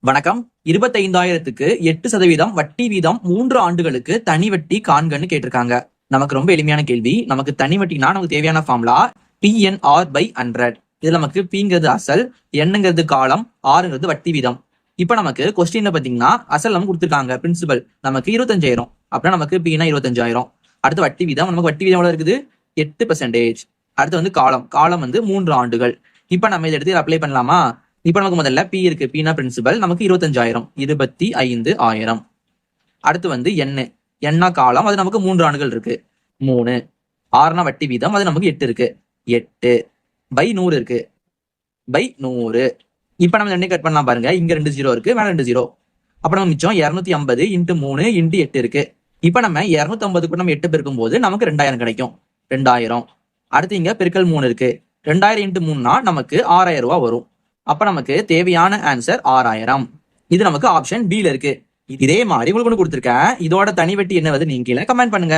வணக்கம். 25,000க்கு 8% வட்டி வீதம் 3 ஆண்டுகளுக்கு தனி வட்டி காண்கன்னு கேட்டிருக்காங்க. நமக்கு ரொம்ப எளிமையான கேள்வி. நமக்கு தனி வட்டினா நமக்கு தேவையான ஃபார்முலா PNR/100. இதுல நமக்கு Pங்கிறது அசல், Nங்கிறது காலம், Rங்கிறது வட்டி வீதம். இப்ப நமக்கு கொஸ்டின்ல பாத்தீங்கன்னா அசல் நமக்கு கொடுத்துருக்காங்க பிரின்சிபல் நமக்கு 25,000. அப்படின்னா நமக்கு Pனா 25,000. அடுத்து வட்டி வீதம், நமக்கு வட்டி வீதம் எவ்வளவு இருக்குது 8%. அடுத்து வந்து காலம் வந்து 3 ஆண்டுகள். இப்ப நம்ம இதை எடுத்து அப்ளை பண்ணலாமா? இப்ப நமக்கு முதல்ல P இருக்கு, Pனா பிரின்சிபல் நமக்கு 25,000, 25,000. அடுத்து வந்து Nனா காலம், அது நமக்கு 3 ஆண்டுகள் இருக்கு 3. Rனா வட்டி வீதம், அது நமக்கு 8 இருக்கு 8 பை 100 இருக்கு பை 100. இப்ப நம்ம ரெண்டே கட் பண்ணலாம் பாருங்க. இங்க 2 0 இருக்கு, மேல 2 0. அப்ப நம்ம மிச்சம் 250 × 3 × 8 இருக்கு. இப்ப நம்ம 250 கூட நம்ம 8 பெருக்கும் போது நமக்கு 2000 கிடைக்கும். 2000. அடுத்து இங்க பெருக்கல் 3 இருக்கு. 2000 × 3னா நமக்கு 6,000 ரூபாய் வரும். அப்ப நமக்கு தேவையான ஆன்சர் 6,000. இது நமக்கு ஆப்ஷன் B ல இருக்கு. இதே மாதிரி உங்களுக்கு கொடுத்திருக்கேன். இதோட தனி வட்டி என்ன வருது நீங்க கீழே கமெண்ட் பண்ணுங்க.